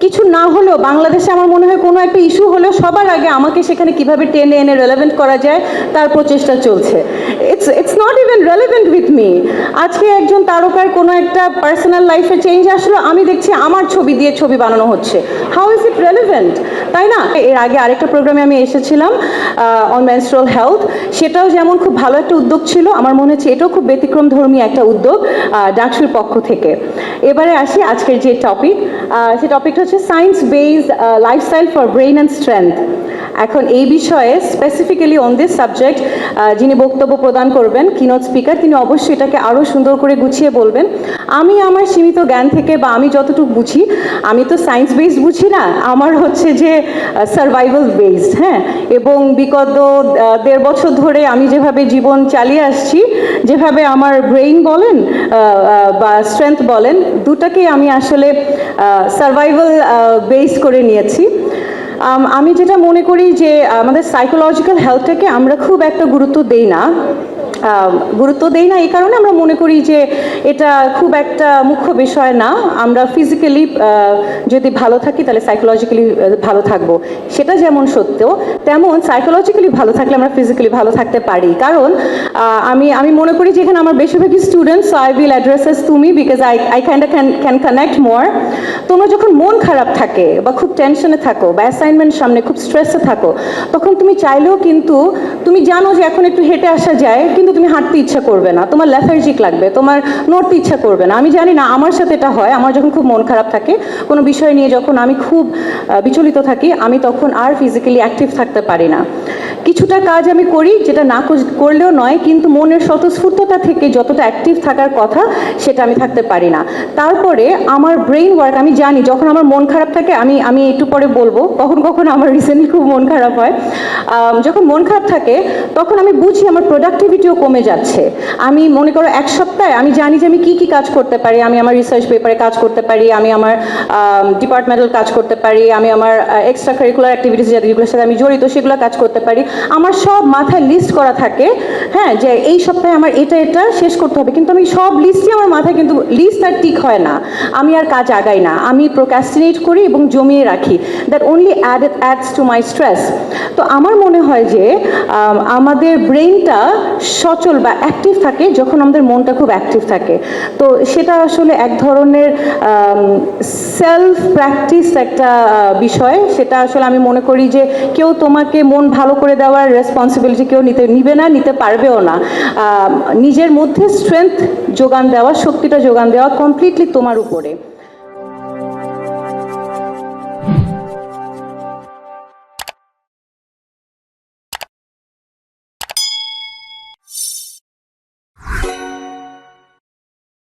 কিছু না হলেও বাংলাদেশে আমার মনে হয় কোনো একটা ইস্যু হলেও সবার আগে আমাকে সেখানে কিভাবে টেনে এনে রেলেভেন্ট করা যায় তার প্রচেষ্টা চলছে। It's not even relevant with me. আজকে একজন তারকার কোনো একটা পার্সোনাল লাইফে চেঞ্জ আসলো, আমি দেখছি আমার ছবি দিয়ে ছবি বানানো হচ্ছে। হাউ ইজ ইট রেলেভেন্ট, তাই না? এর আগে আরেকটা প্রোগ্রামে আমি এসেছিলাম অন মেনস্ট্রুয়াল হেলথ, সেটাও যেমন খুব ভালো একটা উদ্যোগ ছিল, আমার মনে হচ্ছে এটাও খুব ব্যতিক্রমধর্মী একটা উদ্যোগ ডাকসুর পক্ষ থেকে। এবারে আসি আজকের যে টপিক, সে টপিকটা হচ্ছে science based lifestyle for brain and strength. এখন এই বিষয়ে স্পেসিফিক্যালি অন দিস সাবজেক্ট যিনি বক্তব্য প্রদান করবেন, কিনোট স্পিকার, তিনি অবশ্যই এটাকে আরও সুন্দর করে গুছিয়ে বলবেন। আমি আমার সীমিত জ্ঞান থেকে বা আমি যতটুকু বুঝি, আমি তো সায়েন্স বেসড বুঝি না, আমার হচ্ছে যে সার্ভাইভাল বেসড, হ্যাঁ। এবং বিগত 1.5 বছর ধরে আমি যেভাবে জীবন চালিয়ে আসছি, যেভাবে আমার ব্রেইন বলেন বা স্ট্রেংথ বলেন, দুটাকেই আমি আসলে সার্ভাইভাল বেস করে নিয়েছি। আমি যেটা মনে করি যে আমাদের সাইকোলজিক্যাল হেলথটাকে আমরা খুব একটা গুরুত্ব দেই না এই কারণে আমরা মনে করি যে এটা খুব একটা মুখ্য বিষয় না। আমরা ফিজিক্যালি যদি ভালো থাকি তাহলে সাইকোলজিক্যালি ভালো থাকবো, সেটা যেমন সত্য, তেমন সাইকোলজিক্যালি ভালো থাকলে আমরা ফিজিক্যালি ভালো থাকতে পারি। কারণ আমি মনে করি যে এখানে আমার বেশিরভাগই students, so I will addresses তুমি because I can connect more. তোমরা যখন মন খারাপ থাকে বা খুব টেনশনে থাকো বা অ্যাসাইনমেন্ট সামনে খুব স্ট্রেসে থাকো, তখন তুমি চাইলেও কিন্তু তুমি জানো যে এখন একটু হেঁটে আসা যায়, কিন্তু তুমি হাঁটতে ইচ্ছা করবে না, তোমার লেথার্জিক লাগবে, তোমার নড়তে ইচ্ছা করবে না। আমি জানি না, আমার সাথে এটা হয়। আমার যখন খুব মন খারাপ থাকে কোনো বিষয় নিয়ে, যখন আমি খুব বিচলিত থাকি, আমি তখন আর ফিজিক্যালি অ্যাক্টিভ থাকতে পারি না। কিছুটা কাজ আমি করি যেটা না করলেও নয়, কিন্তু মনের স্বতঃস্ফূর্ততা থেকে যতটা অ্যাক্টিভ থাকার কথা সেটা আমি থাকতে পারি না। তারপরে আমার ব্রেইন ওয়ার্ক, আমি জানি যখন আমার মন খারাপ থাকে, আমি একটু পরে বলবো কখন কখন আমার রিসেন্টলি খুব মন খারাপ হয়। যখন মন খারাপ থাকে তখন আমি বুঝি আমার প্রোডাক্টিভিটিও কমে যাচ্ছে। আমি মনে করো 1 সপ্তাহে আমি জানি যে আমি কি কি কাজ করতে পারি। আমি আমার রিসার্চ পেপারে কাজ করতে পারি, আমি আমার ডিপার্টমেন্টাল কাজ করতে পারি, আমি আমার এক্সট্রা কারিকুলার অ্যাক্টিভিটিস যেগুলোর সাথে আমি জড়িত সেগুলো কাজ করতে পারি। আমার সব মাথায় লিস্ট করা থাকে, হ্যাঁ, যে এই সপ্তাহে আমার এটা এটা শেষ করতে হবে, কিন্তু আমি সব লিস্টই আমার মাথায়, কিন্তু লিস্ট আর ঠিক হয় না, আমি আর কাজ আগাই না, আমি প্রোক্রাস্টিনেট করি এবং জমিয়ে রাখি। That only ads to my stress. তো আমার মনে হয় যে আমাদের ব্রেইনটা সচল বা অ্যাক্টিভ থাকে যখন আমাদের মনটা খুব অ্যাক্টিভ থাকে। তো সেটা আসলে এক ধরনের সেলফ প্র্যাকটিস একটা বিষয়। সেটা আসলে আমি মনে করি যে কেউ তোমাকে মন ভালো করে দেওয়ার রেসপন্সিবিলিটি কেউ নিতে পারবেও না। নিজের মধ্যে স্ট্রেংথ যোগান দেওয়া, শক্তিটা যোগান দেওয়া কমপ্লিটলি তোমার উপরে।